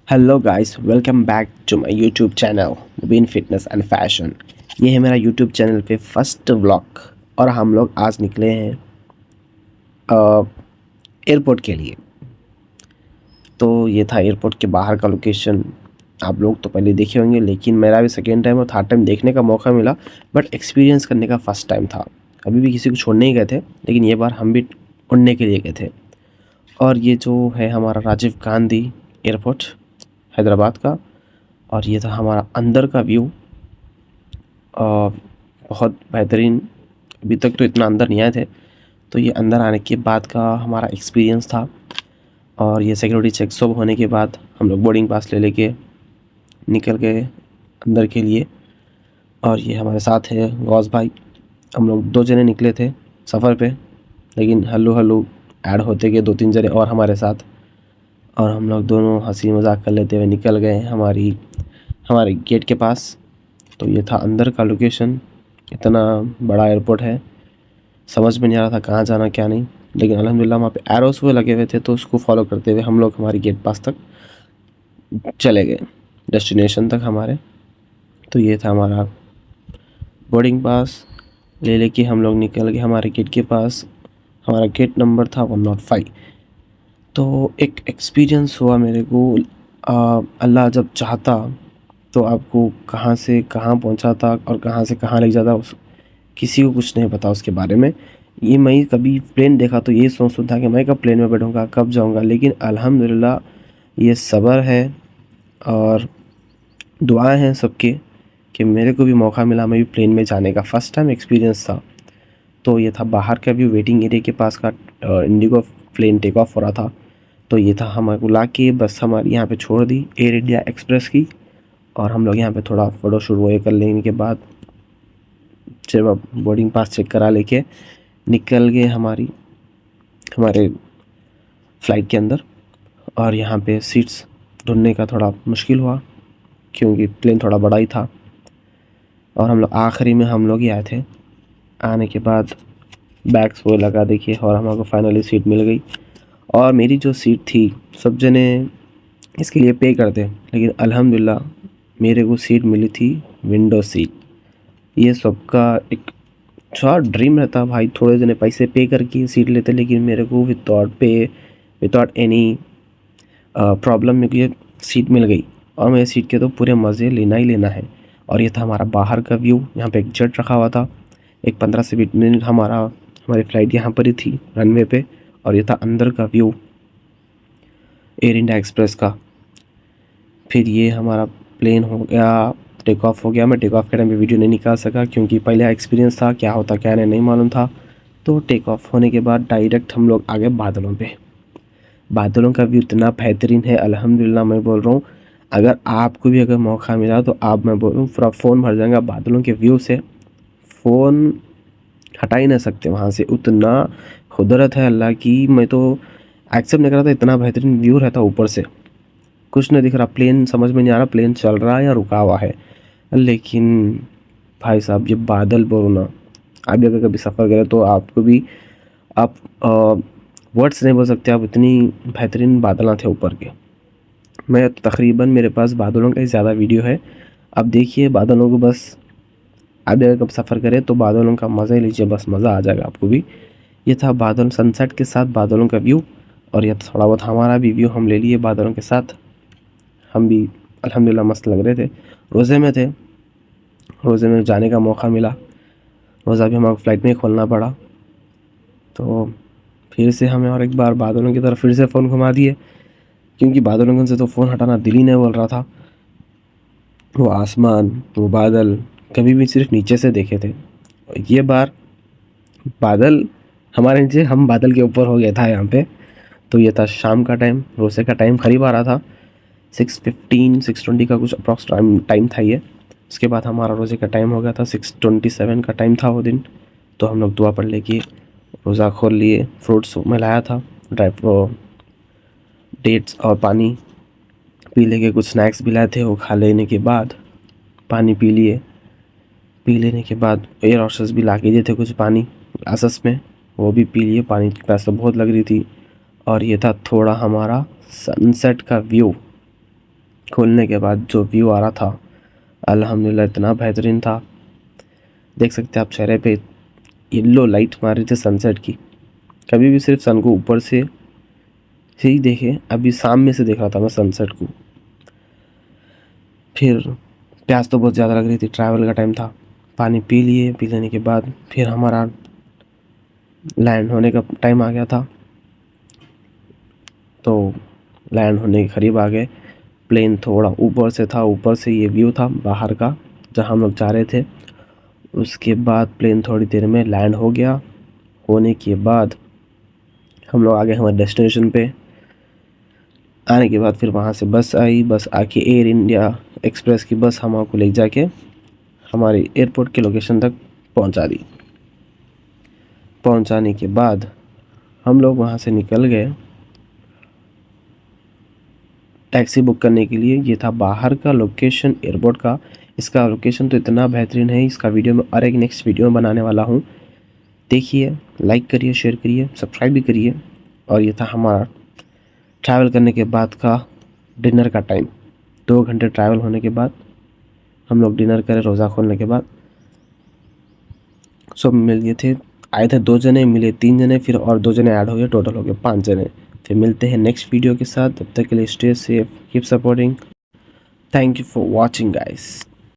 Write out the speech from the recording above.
Hello guys, welcome back to my YouTube channel Mubeen fitness and fashion. ये है मेरा YouTube channel पे first vlog और हम लोग आज निकले हैं एयरपोर्ट के लिए। तो ये था एयरपोर्ट के बाहर का लोकेशन। आप लोग तो पहले देखे होंगे, लेकिन मेरा भी सेकेंड टाइम और थर्ड टाइम देखने का मौका मिला, बट एक्सपीरियंस करने का फर्स्ट टाइम था। अभी भी किसी को छोड़ने ही गए थे, लेकिन ये बार हम भी उड़ने के लिए गए थे। और ये जो है हमारा राजीव गांधी एयरपोर्ट हैदराबाद का, और ये था हमारा अंदर का व्यू। बहुत बेहतरीन। अभी तक तो इतना अंदर नहीं आए थे, तो ये अंदर आने के बाद का हमारा एक्सपीरियंस था। और ये सिक्योरिटी चेक सब होने के बाद हम लोग बोर्डिंग पास ले लेके निकल गए अंदर के लिए। और ये हमारे साथ है गौस भाई। हम लोग 2 जने निकले थे सफ़र पे, लेकिन हल्लू हल्लू ऐड होते गए 2-3 जने और हमारे साथ। और हम लोग दोनों हंसी मजाक कर लेते हुए निकल गए हमारे गेट के पास। तो ये था अंदर का लोकेशन। इतना बड़ा एयरपोर्ट है, समझ में नहीं आ रहा था कहाँ जाना क्या नहीं, लेकिन अल्हम्दुलिल्लाह वहाँ पे एरोस हुए लगे हुए थे, तो उसको फॉलो करते हुए हम लोग हमारे गेट पास तक चले गए, डेस्टिनेशन तक हमारे। तो ये था हमारा बोर्डिंग पास ले लेके हम लोग निकल गए हमारे गेट के पास। हमारा गेट नंबर था 105। तो एक एक्सपीरियंस हुआ मेरे को। अल्लाह जब चाहता तो आपको कहाँ से कहाँ पहुँचाता और कहाँ से कहाँ ले जाता, उस किसी को कुछ नहीं पता उसके बारे में। ये मैं कभी प्लेन देखा तो ये सोचता था कि मैं कब प्लेन में बैठूँगा, कब जाऊँगा, लेकिन अल्हम्दुलिल्लाह ये सब्र है और दुआएं हैं सबके कि मेरे को भी मौका मिला, मैं भी प्लेन में जाने का फ़र्स्ट टाइम एक्सपीरियंस था। तो ये था बाहर का व्यू, वेटिंग एरिया के पास का। इंडिगो प्लेन टेक ऑफ हो रहा था। तो ये था हमारे ला के बस हमारी यहाँ पे छोड़ दी एयर इंडिया एक्सप्रेस की। और हम लोग यहाँ पे थोड़ा फ़ोटोशूट वो ये कर लेने के बाद जब अब बोर्डिंग पास चेक करा लेके निकल गए हमारे फ़्लाइट के अंदर। और यहाँ पे सीट्स ढूंढने का थोड़ा मुश्किल हुआ, क्योंकि प्लेन थोड़ा बड़ा ही था। और हम लोग आखिरी में हम लोग ही आए थे। आने के बाद बैग्स वो लगा देखिए, और हमारे को फाइनली सीट मिल गई। और मेरी जो सीट थी, सब जने इसके लिए पे करते, लेकिन अल्हम्दुलिल्लाह मेरे को सीट मिली थी विंडो सीट। ये सबका एक थोड़ा ड्रीम रहता भाई, थोड़े जने पैसे पे करके सीट लेते, लेकिन मेरे को विदाउट एनी प्रॉब्लम में ये सीट मिल गई। और मेरी सीट के तो पूरे मज़े लेना ही लेना है। और ये था हमारा बाहर का व्यू। यहाँ पे एक जेट रखा हुआ था। एक 15 से 20 मिनट हमारी फ़्लाइट यहाँ पर ही थी रनवे पे। और ये था अंदर का व्यू एयर इंडिया एक्सप्रेस का। फिर ये हमारा प्लेन हो गया, टेक ऑफ हो गया। मैं टेक ऑफ के टाइम पे वीडियो नहीं निकाल सका, क्योंकि पहले एक्सपीरियंस था, क्या होता क्या नहीं मालूम था। तो टेक ऑफ होने के बाद डायरेक्ट हम लोग आ गए बादलों पे। बादलों का व्यू इतना बेहतरीन है, अल्हम्दुलिल्लाह मैं बोल रहा हूँ। अगर आपको भी अगर मौका मिला तो आप, मैं बोल रहा हूँ, पूरा फ़ोन भर जाएगा बादलों के व्यू से। फ़ोन हटा ही नहीं सकते वहाँ से, उतना कुदरत है अल्लाह की। मैं तो एक्सेप्ट नहीं कर रहा था, इतना बेहतरीन व्यू रहता ऊपर से। कुछ नहीं दिख रहा, प्लेन समझ में नहीं आ रहा प्लेन चल रहा है या रुका हुआ है। लेकिन भाई साहब, ये बादल बोलो ना, आप भी अगर कभी सफ़र करें तो आपको भी, आप वर्ड्स नहीं बोल सकते, आप इतनी बेहतरीन बादल थे ऊपर के। मैं तकरीबन, मेरे पास बादलों का ही ज़्यादा वीडियो है। अब देखिए बादलों को, बस आप भी अगर कब सफ़र करें तो बादलों का मज़ा ही लीजिए, बस मज़ा आ जाएगा आपको भी। ये था बादल, सनसेट के साथ बादलों का व्यू। और यह थोड़ा बहुत हमारा भी व्यू हम ले लिए बादलों के साथ। हम भी अल्हम्दुलिल्लाह मस्त लग रहे थे। रोज़े में थे, रोज़े में जाने का मौका मिला। रोज़ा भी हमारे फ़्लाइट में ही खोलना पड़ा। तो फिर से हमें और एक बार बादलों की तरफ फिर से फ़ोन घुमा दिए, क्योंकि बादलों से तो फ़ोन हटाना दिल ही नहीं बोल रहा था। वो आसमान, वो बादल कभी भी सिर्फ नीचे से देखे थे, और ये बार बादल हमारे नीचे, हम बादल के ऊपर हो गया था यहाँ पे। तो ये था शाम का टाइम, रोज़े का टाइम करीब आ रहा था। 6:15 6:20 का कुछ अप्रॉक्स टाइम था ये। उसके बाद हमारा रोज़े का टाइम हो गया था, 6:27 का टाइम था वो दिन। तो हम लोग दुआ पढ़ लेके रोज़ा खोल लिए। फ्रूट्स में लाया था, डेट्स और पानी पी लेके, कुछ स्नैक्स भी लाए थे, वो खा लेने के बाद पानी पी लिए। पी लेने के बाद एयर हॉस्टेस भी ला के दिए थे कुछ पानी ग्लासेस में, वो भी पी लिए। पानी की प्यास तो बहुत लग रही थी। और ये था थोड़ा हमारा सनसेट का व्यू। खोलने के बाद जो व्यू आ रहा था अल्हम्दुलिल्लाह इतना बेहतरीन था। देख सकते हैं आप चेहरे पे येलो लाइट मार रही थी सनसेट की। कभी भी सिर्फ सन को ऊपर से ही देखे, अभी सामने से देख रहा था मैं सनसेट को। फिर प्यास तो बहुत ज़्यादा लग रही थी, ट्रैवल का टाइम था। पानी पी लिए, पी लेने के बाद फिर हमारा लैंड होने का टाइम आ गया था। तो लैंड होने के करीब आ गए। प्लेन थोड़ा ऊपर से था, ऊपर से ये व्यू था बाहर का जहाँ हम लोग जा रहे थे। उसके बाद प्लेन थोड़ी देर में लैंड हो गया। होने के बाद हम लोग आ गए हमारे डेस्टिनेशन पे। आने के बाद फिर वहाँ से बस आई, बस आके एयर इंडिया एक्सप्रेस की बस हम आपको ले जाके हमारे एयरपोर्ट के लोकेशन तक पहुँचा दी। पहुँचाने के बाद हम लोग वहाँ से निकल गए टैक्सी बुक करने के लिए। ये था बाहर का लोकेशन एयरपोर्ट का। इसका लोकेशन तो इतना बेहतरीन है, इसका वीडियो में और एक नेक्स्ट वीडियो में बनाने वाला हूँ। देखिए, लाइक करिए, शेयर करिए, सब्सक्राइब भी करिए। और ये था हमारा ट्रैवल करने के बाद का डिनर का टाइम। 2 घंटे ट्रैवल होने के बाद हम लोग डिनर करें रोज़ा खोलने के बाद। सब मिल गए थे, आए थे 2 जने, मिले 3 जने, फिर और 2 जने ऐड हो गए, टोटल हो गए 5 जने। फिर मिलते हैं नेक्स्ट वीडियो के साथ, तब तक के लिए stay safe, keep supporting. Thank you for watching guys.